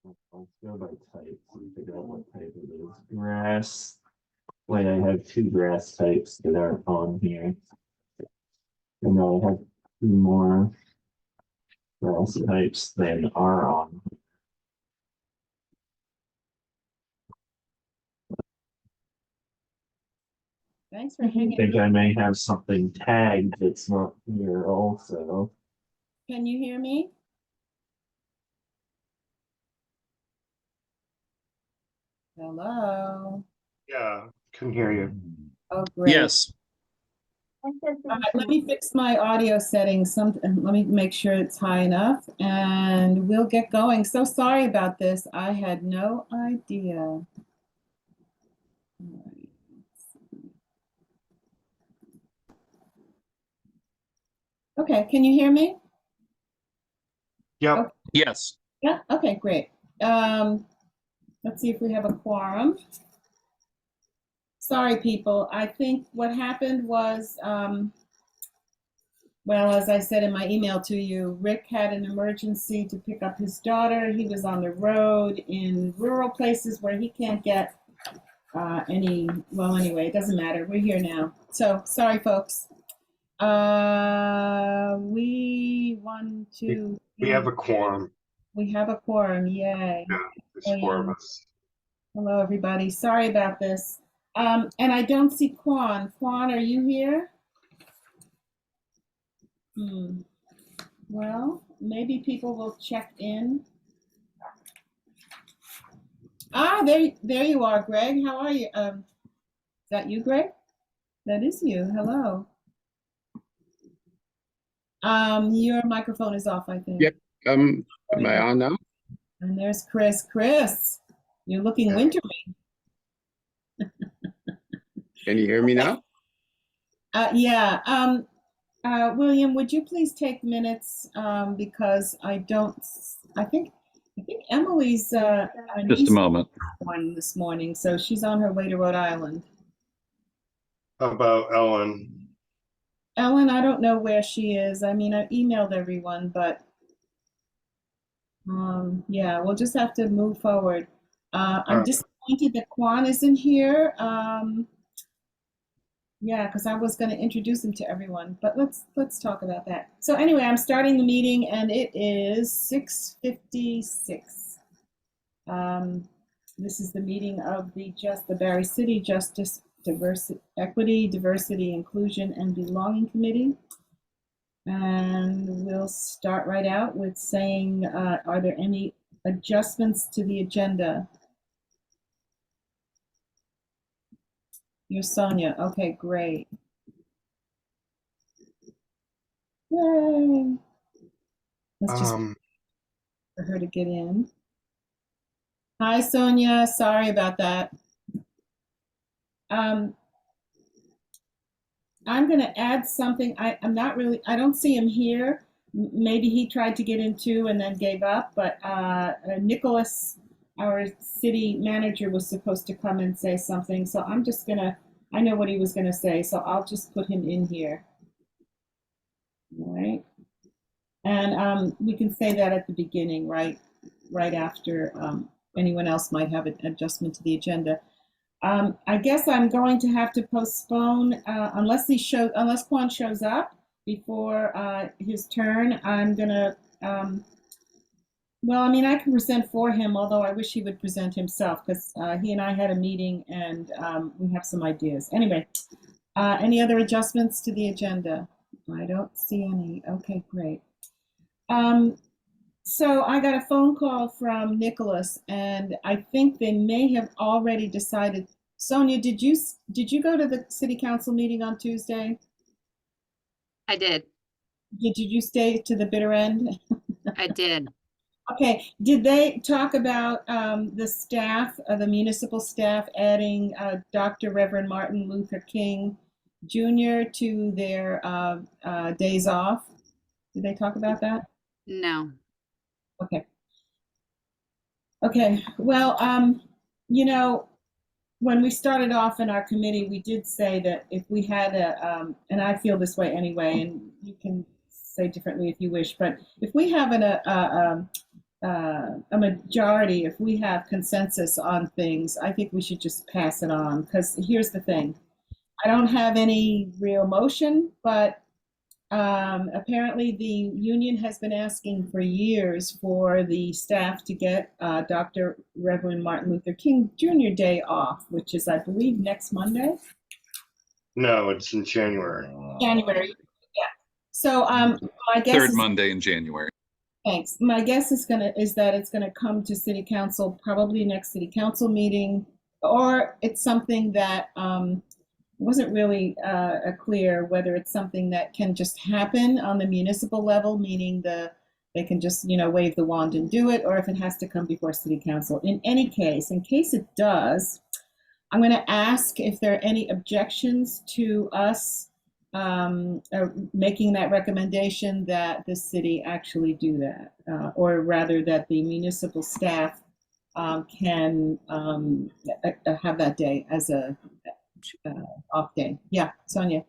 Let's go by type and figure out what type it is. Grass. Wait, I have two grass types that are on here. And now I have two more grass types than are on. Thanks for I hanging. think I may have something tagged that's not here also. Can you hear me? Hello. Yeah, can hear you. Oh, great. Yes. All right, let me fix my audio settings. Let me make sure it's high enough and we'll get going. So sorry about this. I had no idea. All right, let's see. Okay, can you hear me? Yep. Okay. Yes. Yeah, okay, great. Let's see if we have a quorum. Sorry, people. I think what happened was, well, as I said in my email to you, Rick had an emergency to pick up his daughter. He was on the road in rural places where he can't get well, anyway, it doesn't matter. We're here now. So sorry, folks. We have a quorum. We have a quorum, yay. Yeah, there's four of us. Hello, everybody. Sorry about this. And I don't see Quan. Quan, are you here? Well, maybe people will check in. Ah, there you are, Greg. How are you? Is that you, Greg? That is you. Hello. Your microphone is off, I think. Yep. Am I on now? And there's Chris. Chris, you're looking wintry. Can you hear me now? Yeah. William, would you please take minutes because I think Emily's Just a moment. one this morning, so she's on her way to Rhode Island. How about Ellen? Ellen, I don't know where she is. I mean, I emailed everyone, but yeah, we'll just have to move forward. I'm disappointed that Quan isn't here. Yeah, because I was going to introduce him to everyone, but let's talk about that. So anyway, I'm starting the meeting, and it is 6:56. This is the meeting of the Barre City Justice, Equity, Diversity, Inclusion, and Belonging Committee. And we'll start right out with saying, are there any adjustments to the agenda? You're Sonia. Okay, great. Yay. Let's just wait for her to get in. Hi, Sonia. Sorry about that. I'm going to add something. I don't see him here. Maybe he tried to get in too and then gave up, but Nicholas, our city manager, was supposed to come and say something. So I'm just I know what he was gonna say, so I'll just put him in here. All right. And we can say that at the beginning, right after anyone else might have an adjustment to the agenda. I guess I'm going to have to postpone unless Quan shows up before his turn. I'm gonna well, I mean, I can present for him, although I wish he would present himself because he and I had a meeting and we have some ideas. Anyway, any other adjustments to the agenda? I don't see any. Okay, great. So I got a phone call from Nicholas, and I think they may have already decided. Sonia, did you go to the city council meeting on Tuesday? I did. Did you stay to the bitter end? I did. Okay, did they talk about the staff, the municipal staff, adding Dr. Reverend Martin Luther King Jr. to their days off? Did they talk about that? No. Okay. Okay, well, you know, when we started off in our committee, we did say that if we had and I feel this way anyway, and you can say differently if you wish, but if we have a majority, if we have consensus on things, I think we should just pass it on. Because here's the thing, I don't have any real motion, but apparently the union has been asking for years for the staff to get Dr. Reverend Martin Luther King Jr. Day off, which is, I believe, next Monday. No, it's in January. January. Yeah. So my guess Third is, Monday in January. thanks. My guess is that it's gonna come to city council, probably next city council meeting, or it's something that wasn't really clear whether it's something that can just happen on the municipal level, meaning they can just wave the wand and do it, or if it has to come before city council. In any case, in case it does, I'm going to ask if there are any objections to us making that recommendation that the city actually do that, or rather that the municipal staff can have that day as a off day. Yeah, Sonia.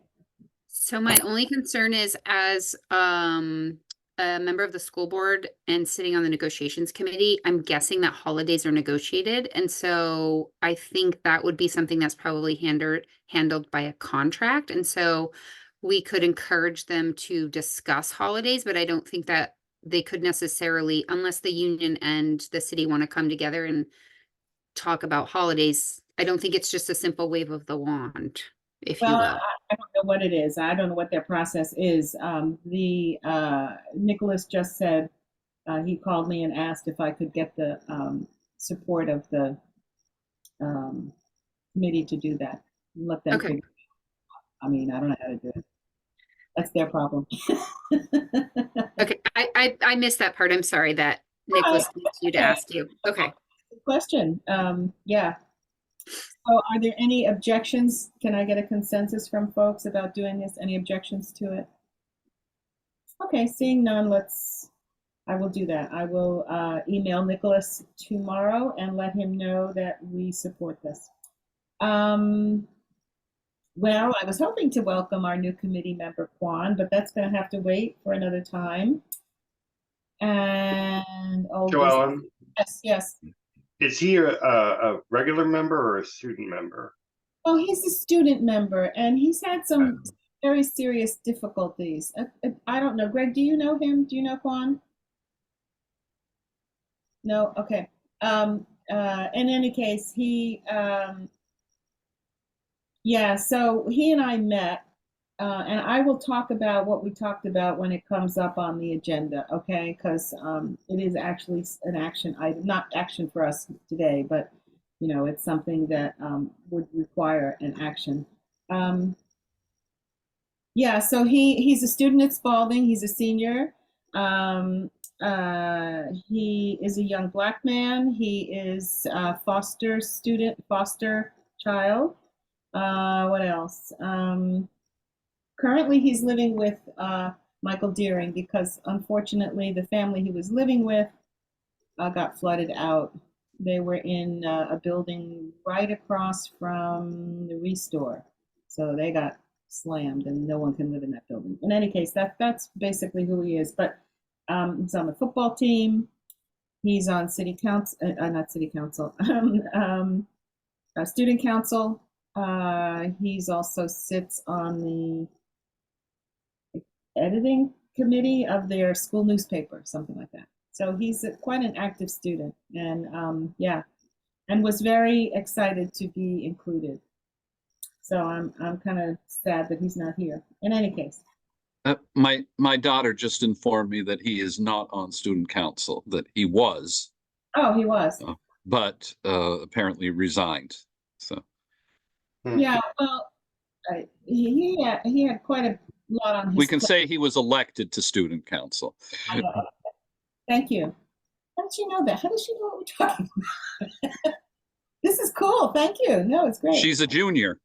So my only concern is as a member of the school board and sitting on the negotiations committee, I'm guessing that holidays are negotiated. And so I think that would be something that's probably handled by a contract. And so we could encourage them to discuss holidays, but I don't think that they could necessarily, unless the union and the city want to come together and talk about holidays. I don't think it's just a simple wave of the wand, if you Well, will. I don't know what it is. I don't know what their process is. Nicholas just said he called me and asked if I could get the support of the committee to do that. Let them Okay. figure it out. I mean, I don't know how to do it. That's their problem. Okay, I missed that part. I'm sorry that Nicholas asked you to ask you. Okay. Good question. Yeah. So are there any objections? Can I get a consensus from folks about doing this? Any objections to it? Okay, seeing none, I will do that. I will email Nicholas tomorrow and let him know that we support this. Well, I was hoping to welcome our new committee member, Kwan, but that's going to have to wait for another time. And Joellen, yes. is he a regular member or a student member? Well, he's a student member, and he's had some very serious difficulties. I don't know. Greg, do you know him? Do you know Kwan? No? Okay. In any case, yeah, so he and I met, and I will talk about what we talked about when it comes up on the agenda, okay? Because it is actually an action item, not action for us today, but it's something that would require an action. Yeah, so he's a student at Spalding. He's a senior. He is a young Black man. He is a foster child. What else? Currently, he's living with Michael Deering because, unfortunately, the family he was living with got flooded out. They were in a building right across from the Restore, so they got slammed, and no one can live in that building. In any case, that's basically who he is. But he's on the football team. He's on city council, not city council, student council. He's also sits on the editing committee of their school newspaper, something like that. So he's quite an active student, and yeah, and was very excited to be included. So I'm kind of sad that he's not here. In any case, My daughter just informed me that he is not on student council, that he was, oh, he was. but apparently resigned. So Yeah, well, he had quite a lot on his we can plate. say he was elected to student council. Thank you. How did she know that? How does she know what we're talking about? This is cool. Thank you. No, it's great. She's a junior.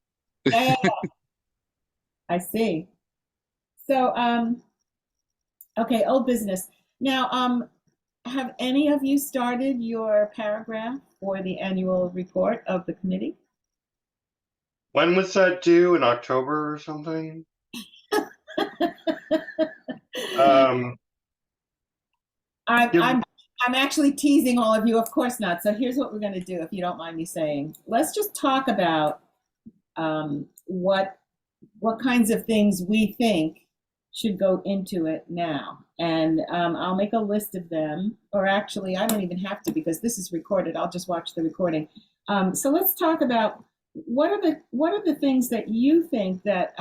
Yeah. I see. So, okay, old business. Now, have any of you started your paragraph for the annual report of the committee? When was that due? In October or something? I'm I'm actually teasing all of you. Of course not. So here's what we're going to do, if you don't mind me saying. Let's just talk about what kinds of things we think should go into it now. And I'll make a list of them, or actually, I don't even have to because this is recorded. I'll just watch the recording. So let's talk about what are the things that you think that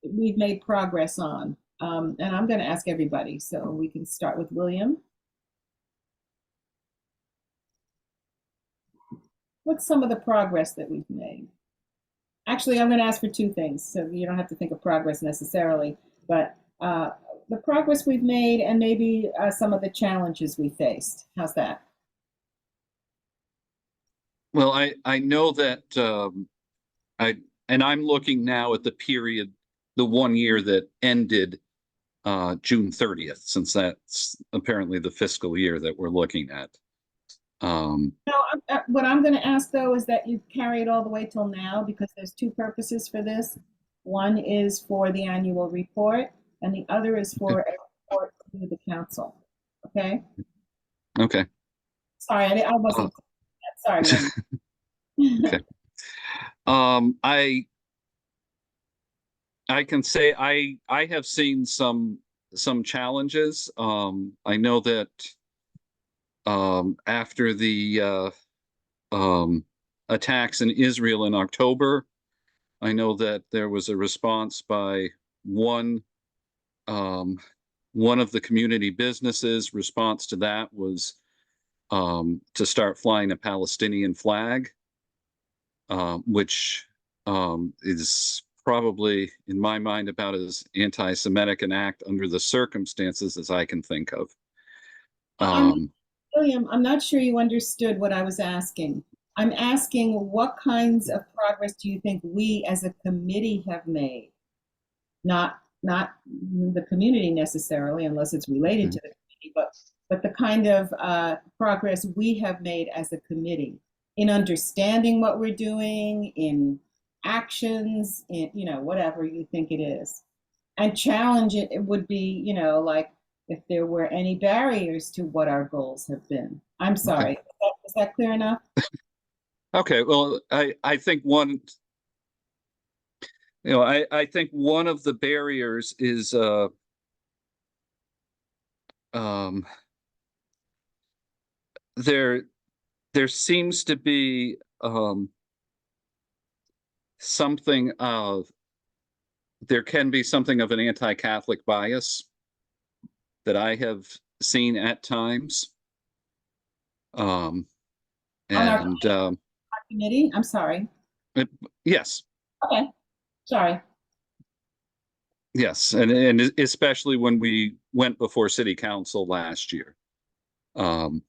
we've made progress on. And I'm going to ask everybody, so we can start with William. What's some of the progress that we've made? Actually, I'm going to ask for two things, so you don't have to think of progress necessarily, but the progress we've made and maybe some of the challenges we faced. How's that? Well, I know that I'm looking now at the period, the 1 year that ended June 30th, since that's apparently the fiscal year that we're looking at. No, what I'm going to ask though is that you carry it all the way till now, because there's two purposes for this. One is for the annual report, and the other is for a report to the council. Okay. Okay. Sorry, I wasn't. Sorry, William. Okay. I can say I have seen some challenges. I know that after the attacks in Israel in October, I know that there was a response by one of the community businesses. Response to that was to start flying a Palestinian flag, which is probably, in my mind, about as anti-Semitic an act under the circumstances as I can think of. William, I'm not sure you understood what I was asking. I'm asking what kinds of progress do you think we as a committee have made? Not the community necessarily, unless it's related to the community, but the kind of progress we have made as a committee in understanding what we're doing, in actions, in whatever you think it is. And challenge it would be, like if there were any barriers to what our goals have been. I'm sorry. Okay. Is that clear enough? Okay, well, I think one, I think one of the barriers is there seems to be something of there can be something of an anti-Catholic bias that I have seen at times. On our committee? I'm sorry. Yes. Okay. Sorry. Yes, and especially when we went before City Council last year. And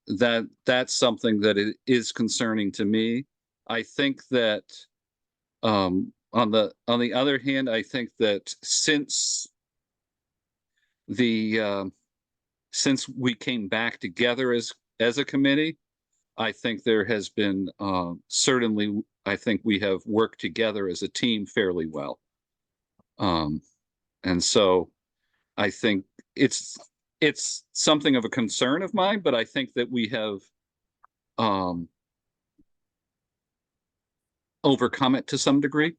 that's something that is concerning to me. I think that on the other hand, I think that since we came back together as a committee, I think there has been certainly, I think we have worked together as a team fairly well. And so I think it's something of a concern of mine, but I think that we have overcome it to some degree.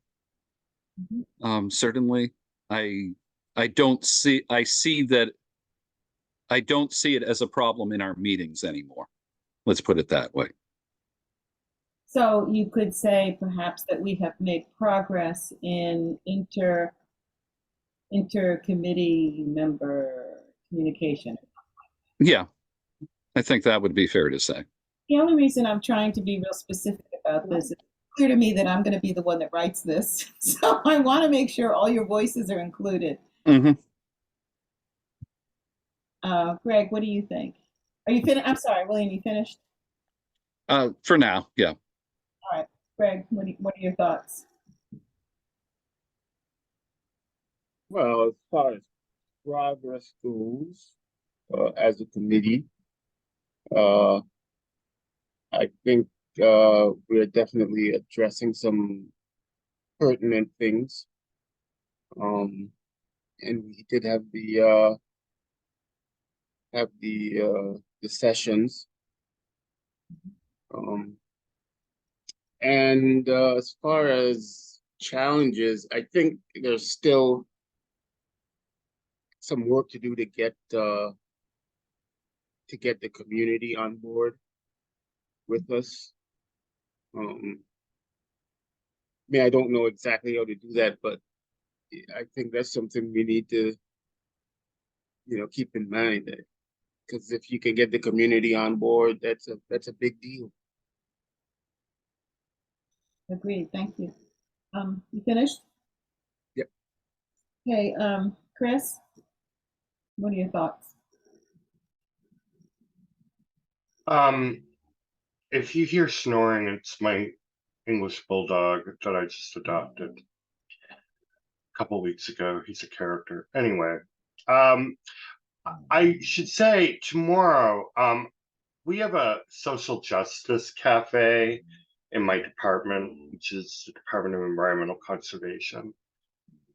Certainly, I see that I don't see it as a problem in our meetings anymore. Let's put it that way. So you could say perhaps that we have made progress in inter-committee member communication. Yeah, I think that would be fair to say. The only reason I'm trying to be real specific about this is clear to me that I'm going to be the one that writes this. So I want to make sure all your voices are included. Mm-hmm. Greg, what do you think? Are you finished? I'm sorry, William, you finished? For now, yeah. All right, Greg, what are your thoughts? Well, as far as progress goes, as a committee, I think we're definitely addressing some pertinent things. And we did have the have the sessions. And as far as challenges, I think there's still some work to do to get the community on board with us. I mean, I don't know exactly how to do that, but I think that's something we need to, keep in mind. Because if you can get the community on board, that's a big deal. Agreed, thank you. You finished? Yep. Okay, Chris, what are your thoughts? If you hear snoring, it's my English bulldog that I just adopted a couple weeks ago. He's a character. Anyway, I should say tomorrow, we have a social justice cafe in my department, which is the Department of Environmental Conservation.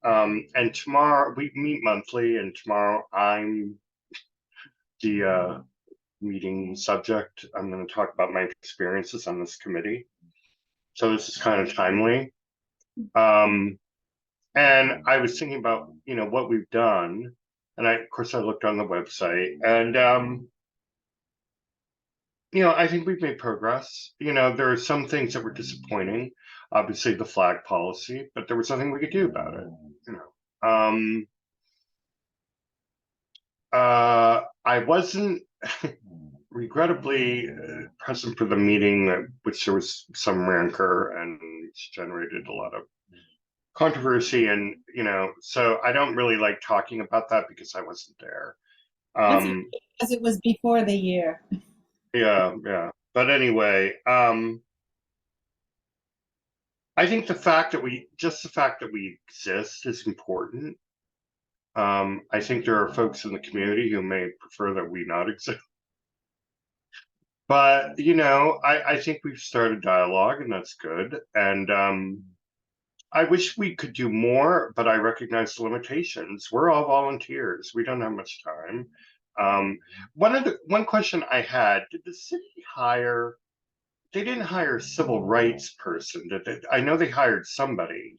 And tomorrow we meet monthly, and tomorrow I'm the meeting subject. I'm going to talk about my experiences on this committee. So this is kind of timely. And I was thinking about, what we've done. And of course, I looked on the website, and, I think we've made progress. There are some things that were disappointing, obviously the flag policy, but there was nothing we could do about it. I wasn't regrettably present for the meeting, which there was some rancor and it's generated a lot of controversy, and so I don't really like talking about that because I wasn't there. That's okay, because it was before the year. Yeah. But anyway, I think the fact that we exist is important. I think there are folks in the community who may prefer that we not exist. But I think we've started dialogue, and that's good. And I wish we could do more, but I recognize the limitations. We're all volunteers. We don't have much time. One question I had: did the city hire? They didn't hire a civil rights person, did they? I know they hired somebody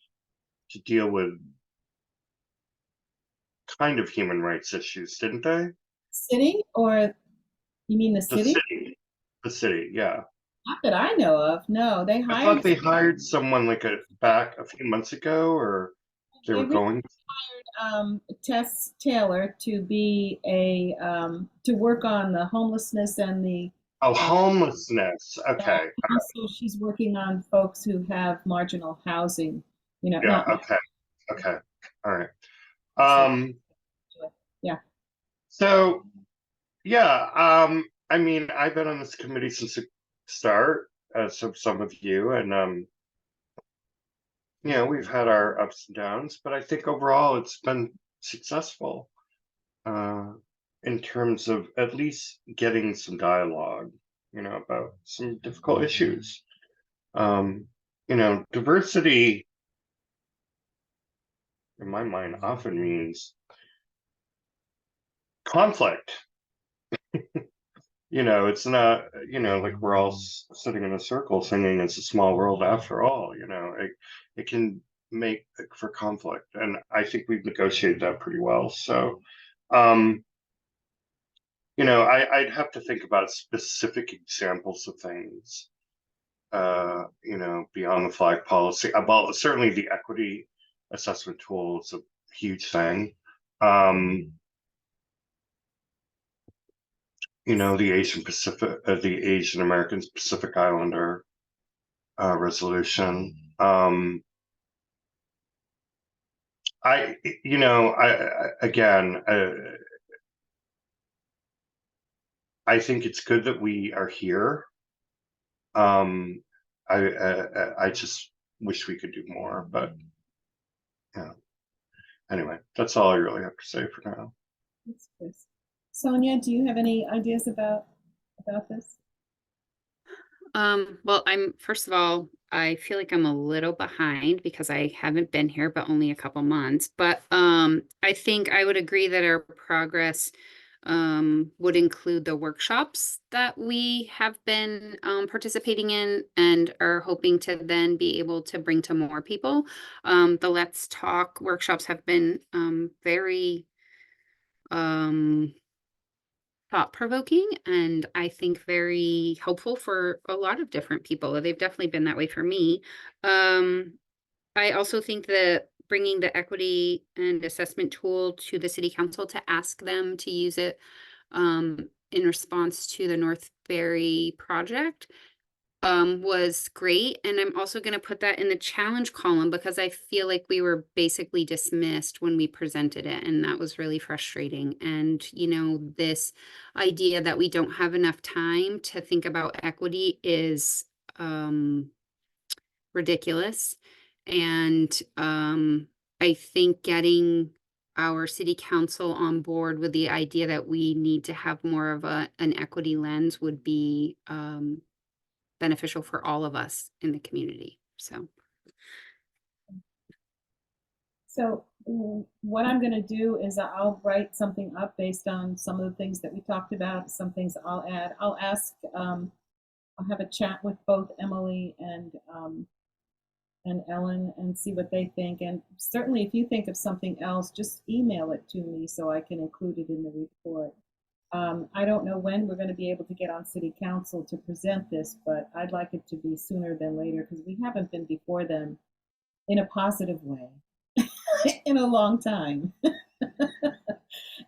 to deal with kind of human rights issues, didn't they? City, or you mean the The city? city, yeah. Not that I know of. No, they I hired. thought they hired someone back a few months ago, or they were going. Tess Taylor to be to work on the homelessness and the. Oh, homelessness. Okay. Also, she's working on folks who have marginal housing. Yeah. Not. Okay. All right. Yeah. So, yeah. I mean, I've been on this committee since the start, so some of you, and we've had our ups and downs, but I think overall it's been successful in terms of at least getting some dialogue, about some difficult issues. Diversity, in my mind, often means conflict. It's not, like we're all sitting in a circle singing "It's a Small World" after all. It can make for conflict, and I think we've negotiated that pretty well. So, I'd have to think about specific examples of things, beyond the flag policy. Well, certainly the equity assessment tool is a huge thing. The the Asian Americans Pacific Islander resolution. Again, I think it's good that we are here. I just wish we could do more, but anyway, that's all I really have to say for now. Thanks, Chris. Sonia, do you have any ideas about this? Well, first of all, I feel like I'm a little behind because I haven't been here but only a couple months. But I think I would agree that our progress would include the workshops that we have been participating in and are hoping to then be able to bring to more people. The Let's Talk workshops have been very thought-provoking and I think very helpful for a lot of different people. They've definitely been that way for me. I also think that bringing the equity and assessment tool to the city council to ask them to use it in response to the North Berry project was great. And I'm also going to put that in the challenge column because I feel like we were basically dismissed when we presented it. And that was really frustrating. And, you know, this idea that we don't have enough time to think about equity is ridiculous. And I think getting our city council on board with the idea that we need to have more of an equity lens would be beneficial for all of us in the community. So what I'm going to do is I'll write something up based on some of the things that we talked about, some things I'll add. I'll ask, I'll have a chat with both Emily and Ellen and see what they think. And certainly if you think of something else, just email it to me so I can include it in the report. I don't know when we're going to be able to get on city council to present this, but I'd like it to be sooner than later because we haven't been before them in a positive way in a long time.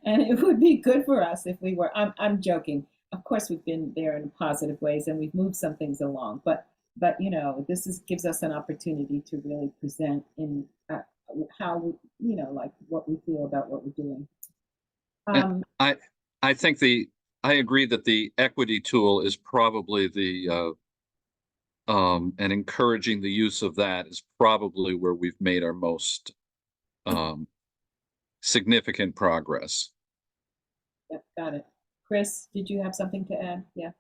And it would be good for us if we were, I'm joking. Of course, we've been there in positive ways and we've moved some things along, but you know, this gives us an opportunity to really present in how, you know, like what we feel about what we're doing. I think I agree that the equity tool is probably the and encouraging the use of that is probably where we've made our most significant progress. Yep, got it. Chris, did you have something to add? Yeah.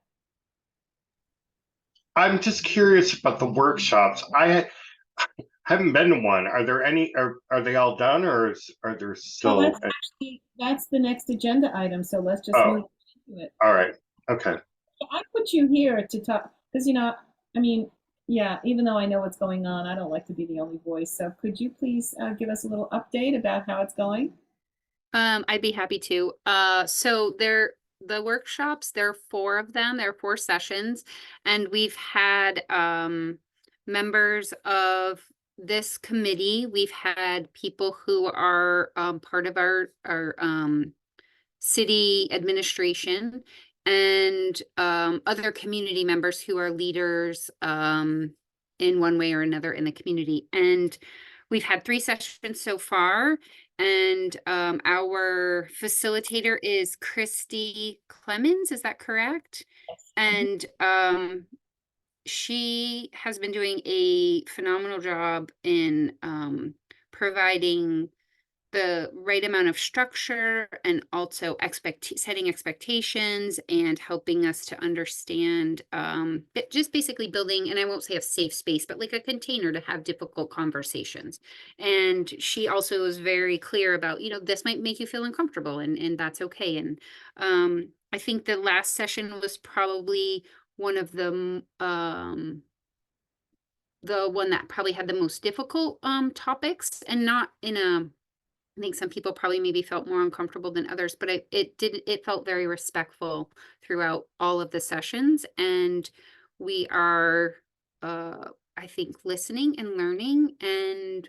I'm just curious about the workshops. I haven't been to one. Are there any? Are they all done, or are there still? That's the next agenda item. So let's just move into it. All right. Okay. I put you here to talk because, you know, I mean, yeah, even though I know what's going on, I don't like to be the only voice. So could you please give us a little update about how it's going? I'd be happy to. So the workshops, there are 4 of them. There are 4 sessions, and we've had members of this committee. We've had people who are part of our city administration and other community members who are leaders in one way or another in the community. And we've had 3 sessions so far. And our facilitator is Christy Clemens, is that correct? Yes. And she has been doing a phenomenal job in providing the right amount of structure and also setting expectations and helping us to understand just basically building, and I won't say a safe space, but like a container to have difficult conversations. And she also was very clear about, you know, this might make you feel uncomfortable and that's okay. And I think the last session was probably one of the one that probably had the most difficult topics, and not in a, I think some people probably maybe felt more uncomfortable than others, but it felt very respectful throughout all of the sessions. And we are, I think, listening and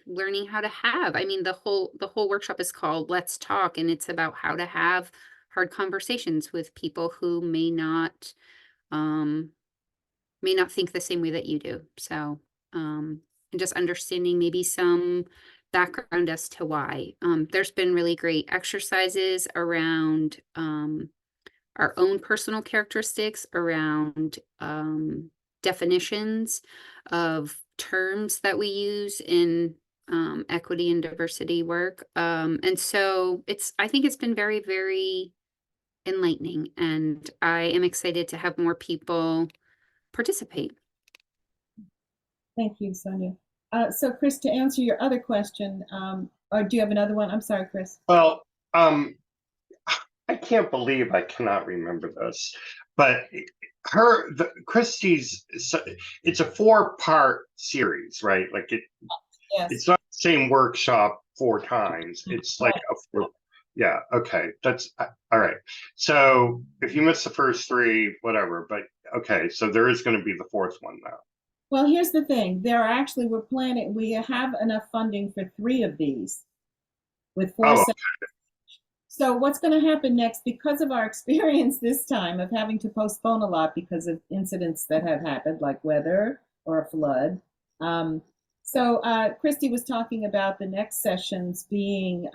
learning how to have, I mean, the whole workshop is called Let's Talk, and it's about how to have hard conversations with people who may not think the same way that you do. So, and just understanding maybe some background as to why. There's been really great exercises around our own personal characteristics, around definitions of terms that we use in equity and diversity work. And so I think it's been very, very enlightening, and I am excited to have more people participate. Thank you, Sonia. So Chris, to answer your other question, or do you have another one? I'm sorry, Chris. Well, I can't believe I cannot remember this, but Christie's, it's a 4-part series, right? Like Yes. it's not the same workshop 4 times. It's like yeah, okay, that's all right. So if you miss the first 3, whatever, but okay, so there is going to be the 4th one now. Well, here's the thing. We have enough funding for 3 of these with 4 Oh, sessions. So what's going to happen next, because of our experience this time of having to postpone a lot because of incidents that have happened, like weather or a flood. Christy was talking about the next sessions being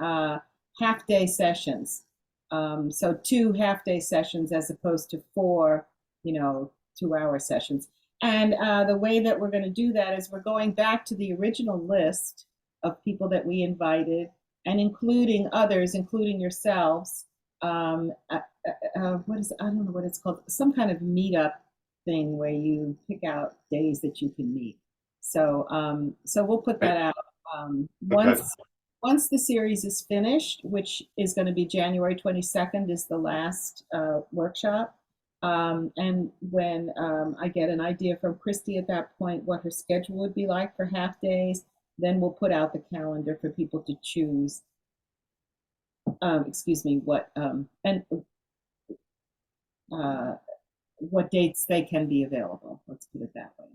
half-day sessions. So 2 half-day sessions as opposed to 4, 2-hour sessions. And the way that we're going to do that is we're going back to the original list of people that we invited and including others, including yourselves. I don't know what it's called, some kind of meetup thing where you pick out days that you can meet. So we'll put that out once the series is finished, which is going to be January 22nd is the last workshop. And when I get an idea from Christy at that point what her schedule would be like for half days, then we'll put out the calendar for people to choose. What dates they can be available. Let's put it that way.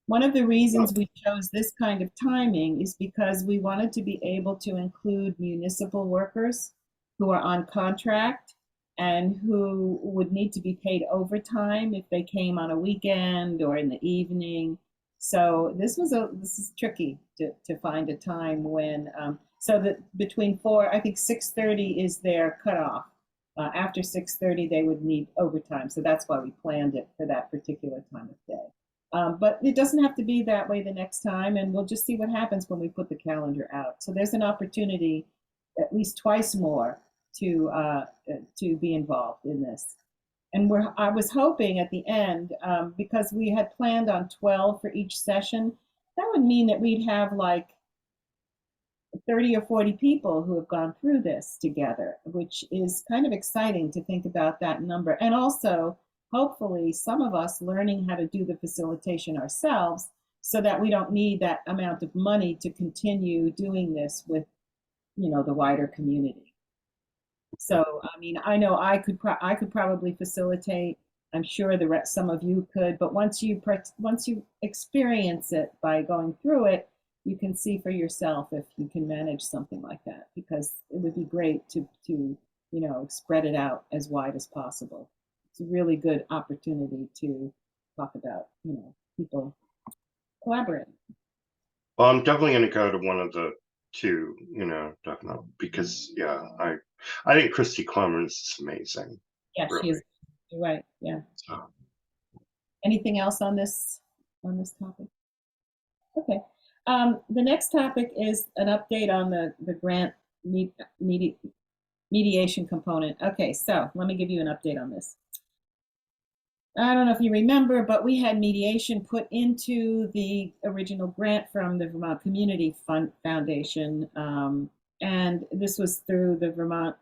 One of the reasons we chose this kind of timing is because we wanted to be able to include municipal workers who are on contract and who would need to be paid overtime if they came on a weekend or in the evening. So this is tricky to find a time when, so that between 6:30 is their cutoff. After 6:30, they would need overtime. So that's why we planned it for that particular time of day. But it doesn't have to be that way the next time, and we'll just see what happens when we put the calendar out. So there's an opportunity at least twice more to be involved in this. And I was hoping at the end, because we had planned on 12 for each session, that would mean that we'd have like 30 or 40 people who have gone through this together, which is kind of exciting to think about that number. And also, hopefully, some of us learning how to do the facilitation ourselves so that we don't need that amount of money to continue doing this with, the wider community. So, I mean, I know I could probably facilitate. I'm sure some of you could, but once you experience it by going through it, you can see for yourself if you can manage something like that, because it would be great to spread it out as wide as possible. It's a really good opportunity to talk about, people collaborating. Well, I'm definitely going to go to one of the 2, definitely, because I think Christy Clemens is amazing. Yeah, really. she is. You're right. Yeah. So. Anything else on this topic? Okay. The next topic is an update on the grant mediation component. Okay, so let me give you an update on this. I don't know if you remember, but we had mediation put into the original grant from the Vermont Community Foundation, and this was through the Vermont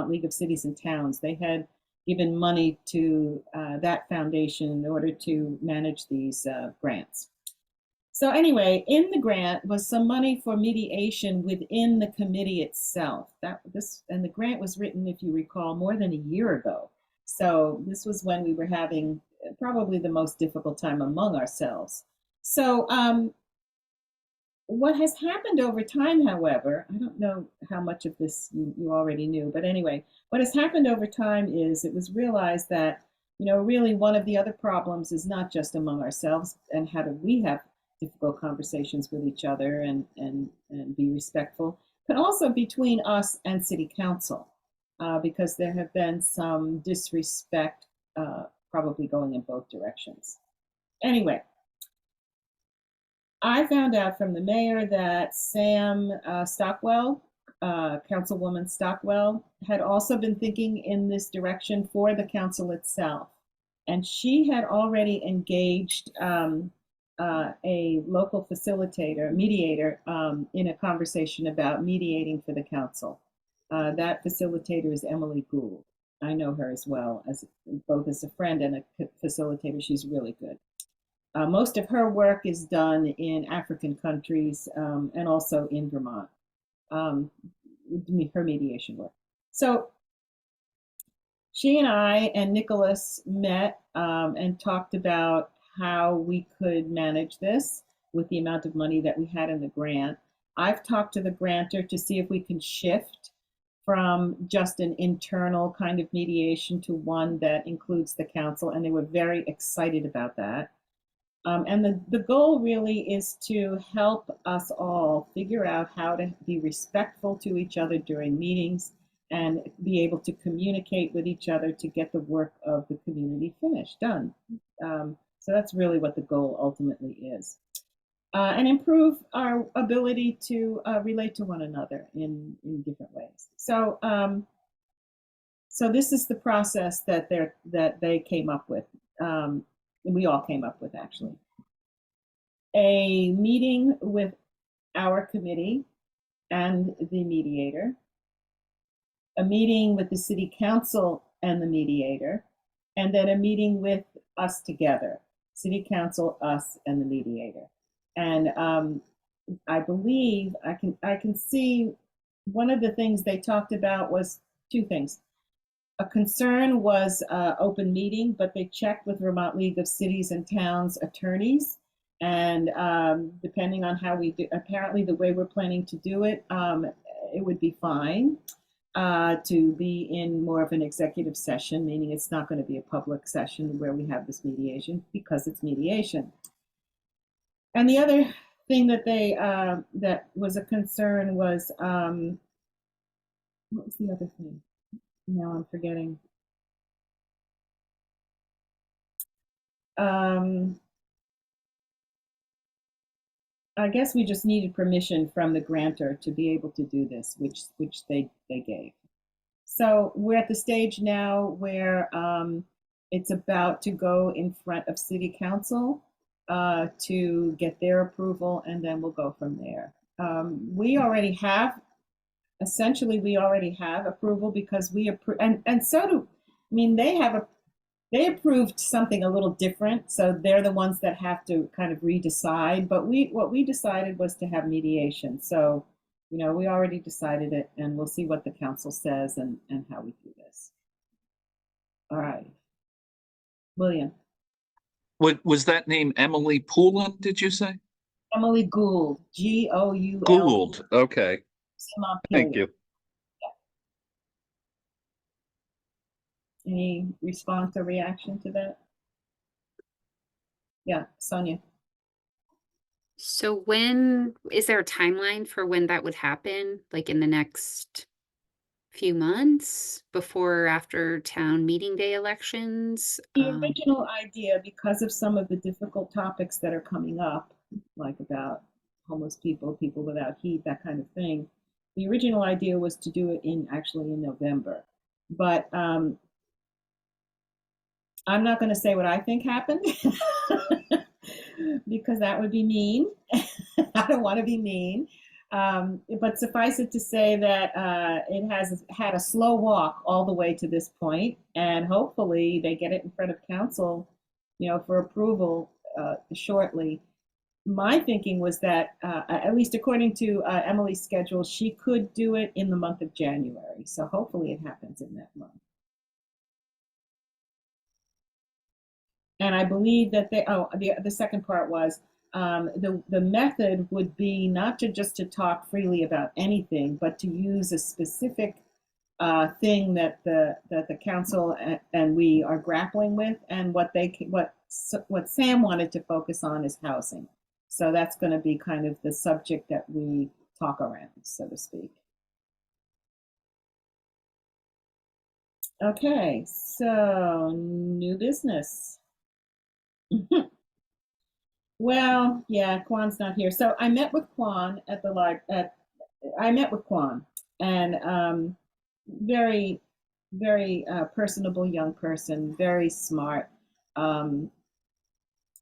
League of Cities and Towns. They had given money to that foundation in order to manage these grants. So anyway, in the grant was some money for mediation within the committee itself. And the grant was written, if you recall, more than a year ago. So this was when we were having probably the most difficult time among ourselves. So what has happened over time, however, I don't know how much of this you already knew, but anyway, what has happened over time is it was realized that, really one of the other problems is not just among ourselves and how do we have difficult conversations with each other and be respectful, but also between us and City Council, because there have been some disrespect probably going in both directions. Anyway, I found out from the mayor that Sam Stockwell, Councilwoman Stockwell, had also been thinking in this direction for the council itself. And she had already engaged a local facilitator, mediator, in a conversation about mediating for the council. That facilitator is Emily Gould. I know her as well, as both as a friend and a facilitator. She's really good. Most of her work is done in African countries and also in Vermont, her mediation work. So she and I and Nicholas met and talked about how we could manage this with the amount of money that we had in the grant. I've talked to the grantor to see if we can shift from just an internal kind of mediation to one that includes the council, and they were very excited about that. And the goal really is to help us all figure out how to be respectful to each other during meetings and be able to communicate with each other to get the work of the community finished, done. So that's really what the goal ultimately is. And improve our ability to relate to one another in different ways. So, so this is the process that they came up with. We all came up with, actually. A meeting with our committee and the mediator, a meeting with the city council and the mediator, and then a meeting with us together, city council, us, and the mediator. And I believe I can see one of the things they talked about was two things. A concern was open meeting, but they checked with Vermont League of Cities and Towns attorneys. And depending on how we do, apparently the way we're planning to do it, it would be fine to be in more of an executive session, meaning it's not going to be a public session where we have this mediation because it's mediation. And the other thing that they that was a concern was what was the other thing? Now I'm forgetting. I guess we just needed permission from the grantor to be able to do this, which they gave. So we're at the stage now where it's about to go in front of city council to get their approval, and then we'll go from there. We already have, essentially, we already have approval because we approve, and so do, I mean, they approved something a little different, so they're the ones that have to kind of redecide. But what we decided was to have mediation. So, you know, we already decided it, and we'll see what the council says and how we do this. All right, William. What was that name? Emily Poulin, did you say? Emily Gould, Gould. Gould. Okay. Thank you. Any response or reaction to that? Yeah, Sonia. So when is there a timeline for when that would happen? Like in the next few months, before or after town meeting day elections? The original idea, because of some of the difficult topics that are coming up, like about homeless people, people without heat, that kind of thing, the original idea was to do it actually in November. But I'm not going to say what I think happened because that would be mean. I don't want to be mean. But suffice it to say that it has had a slow walk all the way to this point, and hopefully they get it in front of council, you know, for approval shortly. My thinking was that, at least according to Emily's schedule, she could do it in the month of January. So hopefully it happens in that month. And I believe that the second part was the method would be not just to talk freely about anything, but to use a specific thing that the council and we are grappling with, and what Sam wanted to focus on is housing. So that's going to be kind of the subject that we talk around, so to speak. Okay, so new business. Well, yeah, Kwan's not here. So I met with Kwan at the I met with Kwan, and very, very personable young person, very smart,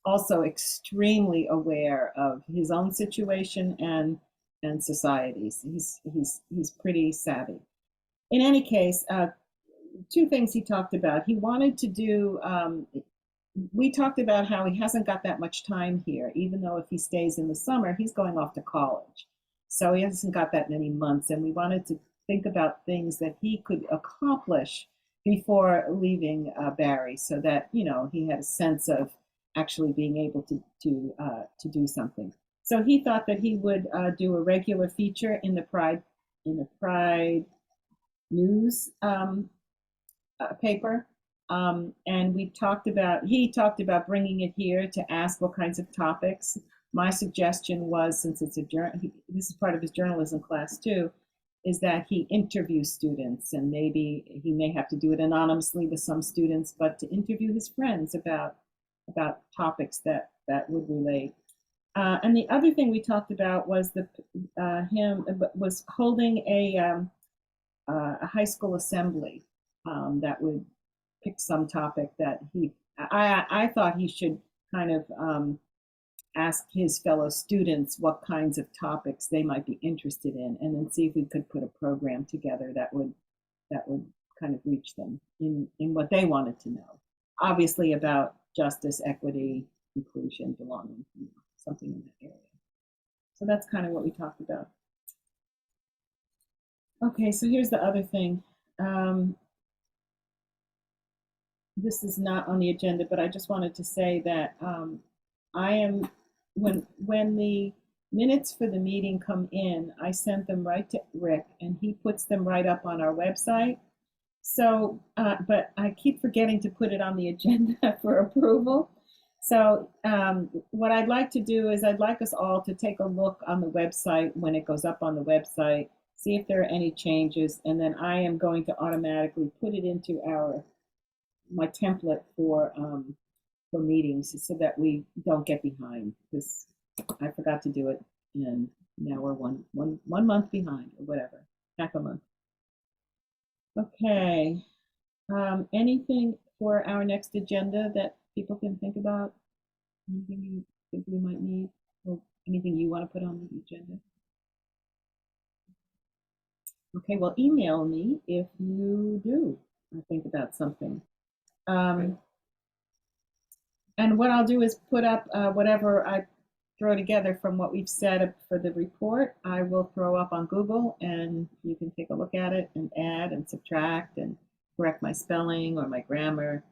also extremely aware of his own situation and societies. He's pretty savvy. in any case, two things he talked about. He wanted to do, we talked about how he hasn't got that much time here, even though if he stays in the summer, he's going off to college. So he hasn't got that many months. And we wanted to think about things that he could accomplish before leaving Barre, so that, you know, he had a sense of actually being able to do something. So he thought that he would do a regular feature in the Pride news paper. And he talked about bringing it here to ask what kinds of topics. My suggestion was, since it's this is part of his journalism class too, is that he interview students, and maybe he may have to do it anonymously with some students, but to interview his friends about topics that would relate. And the other thing we talked about was was holding a high school assembly that would pick some topic that I thought he should kind of ask his fellow students what kinds of topics they might be interested in, and then see if we could put a program together that would kind of reach them in what they wanted to know. Obviously about justice, equity, inclusion, belonging, you know, something in that area. So that's kind of what we talked about. Okay, so here's the other thing. This is not on the agenda, but I just wanted to say that I am, when the minutes for the meeting come in, I sent them right to Rick, and he puts them right up on our website. So, but I keep forgetting to put it on the agenda for approval. So what I'd like to do is I'd like us all to take a look on the website when it goes up on the website, see if there are any changes, and then I am going to automatically put it into my template for meetings, so that we don't get behind, because I forgot to do it, and now we're one month behind, or whatever, half a month. Okay, anything for our next agenda that people can think about? Anything you think we might need, or anything you want to put on the agenda? Okay, well, email me if you do think about something. And what I'll do is put up whatever I throw together from what we've said for the report. I will throw up on Google, and you can take a look at it and add and subtract and correct my spelling or my grammar.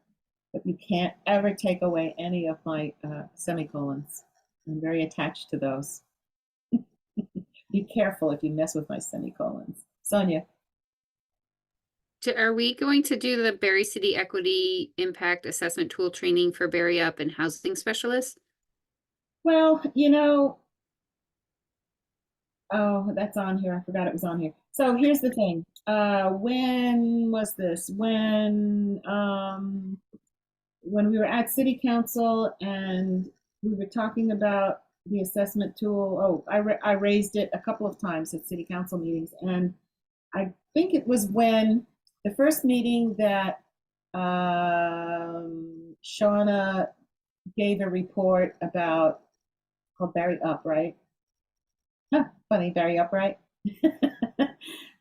But you can't ever take away any of my semicolons. I'm very attached to those. Be careful if you mess with my semicolons. Sonia. Are we going to do the Barre City Equity Impact Assessment Tool training for Barre Up and housing specialists? Well, you know, oh, that's on here. I forgot it was on here. So here's the thing. When was this? When we were at City Council and we were talking about the assessment tool. Oh, I raised it a couple of times at City Council meetings, and I think it was when the first meeting that Shauna gave a report about, called Barre Up, right? Huh, funny, Barre Up, right?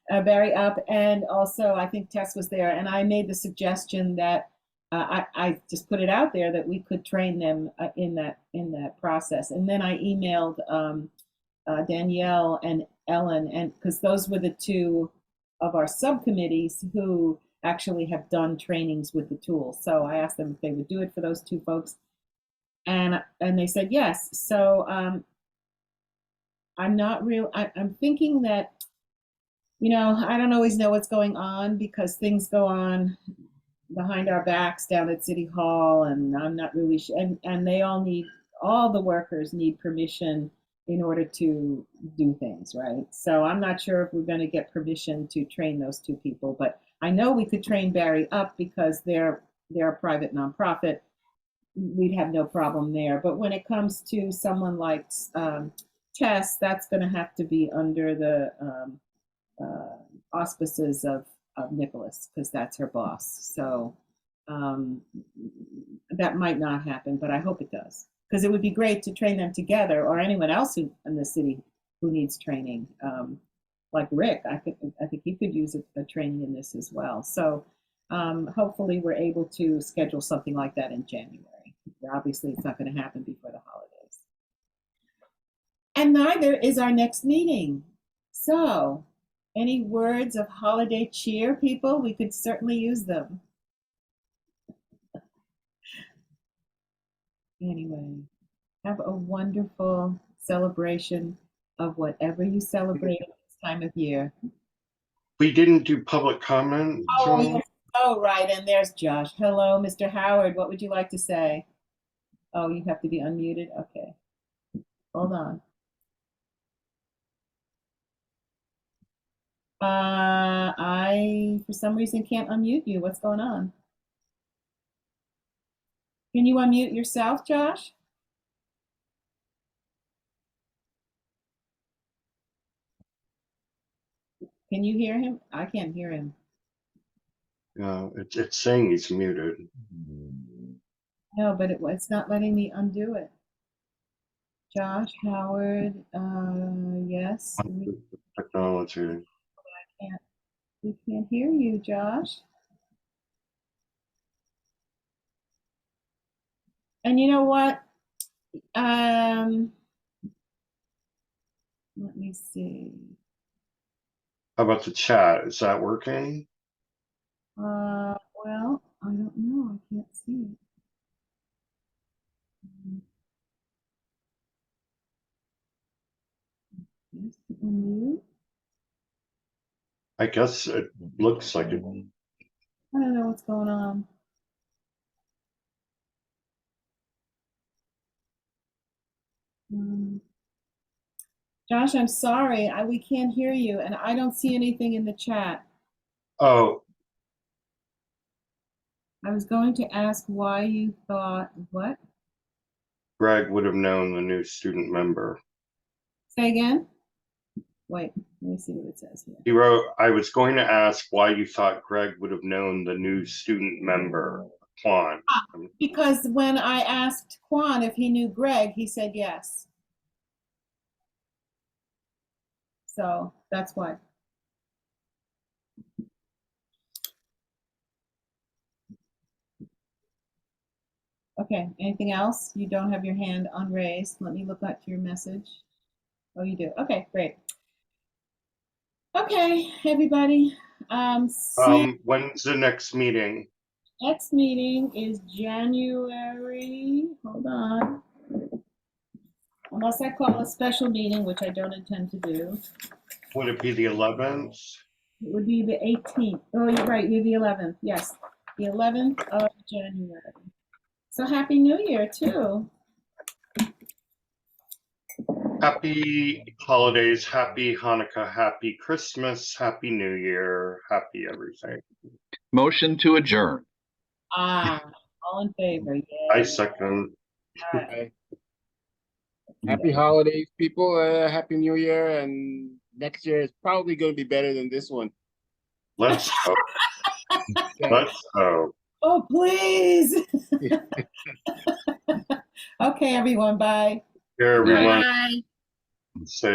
Barre Up, and also I think Tess was there, and I made the suggestion that I just put it out there that we could train them in that process, and then I emailed Danielle and Ellen, and because those were the two of our subcommittees who actually have done trainings with the tool. So I asked them if they would do it for those two folks, and they said yes. So I'm thinking that, you know, I don't always know what's going on because things go on behind our backs down at City Hall, and I'm not really sure, and they all the workers need permission in order to do things, right? So I'm not sure if we're going to get permission to train those two people, but I know we could train Barre Up because they're a private nonprofit. We'd have no problem there. But when it comes to someone like Tess, that's going to have to be under the auspices of Nicholas, because that's her boss. So that might not happen, but I hope it does, because it would be great to train them together, or anyone else in the city who needs training. like Rick, I think he could use a training in this as well. So hopefully we're able to schedule something like that in January. Obviously, it's not going to happen before the holidays. And neither is our next meeting. So, any words of holiday cheer, people? We could certainly use them. Anyway, have a wonderful celebration of whatever you celebrate at this time of year. We didn't do public comment, Oh, Joan. yes. Oh, right. And there's Josh. Hello, Mr. Howard. What would you like to say? Oh, you have to be unmuted? Okay. Hold on. I, for some reason, can't unmute you. What's going on? Can you unmute yourself, Josh? Can you hear him? I can't hear him. No, it's saying he's muted. No, but it's not letting me undo it. Josh, Howard, yes. Technology. We can't hear you, Josh. And you know what? Let me see. How about the chat? Is that working? Well, I don't know. I can't see it. Yes, unmute. I guess it looks like it. I don't know what's going on. Josh, I'm sorry. We can't hear you, and I don't see anything in the chat. Oh, I was going to ask why you thought what? Greg would have known the new student member. Say again? Wait, let me see what it says here. He wrote, I was going to ask why you thought Greg would have known the new student member, Quan. Because when I asked Quan if he knew Greg, he said yes. So that's why. Okay, anything else? You don't have your hand unraised. Let me look at your message. Oh, you do. Okay, great. Okay, everybody. When's the next meeting? Next meeting is January. Hold on. Unless I call a special meeting, which I don't intend to do. Would it be the 11th? It would be the 18th. Oh, you're right. You're the 11th. Yes, the 11th of January. So happy New Year too. Happy holidays, happy Hanukkah, happy Christmas, happy New Year, happy everything. Motion to adjourn. All in favor? Yay. I second. Happy holidays, people. Happy New Year, and next year is probably going to be better than this one. Let's hope. Let's hope. Oh, please. Okay, everyone. Bye. Here, everyone. Bye. Say.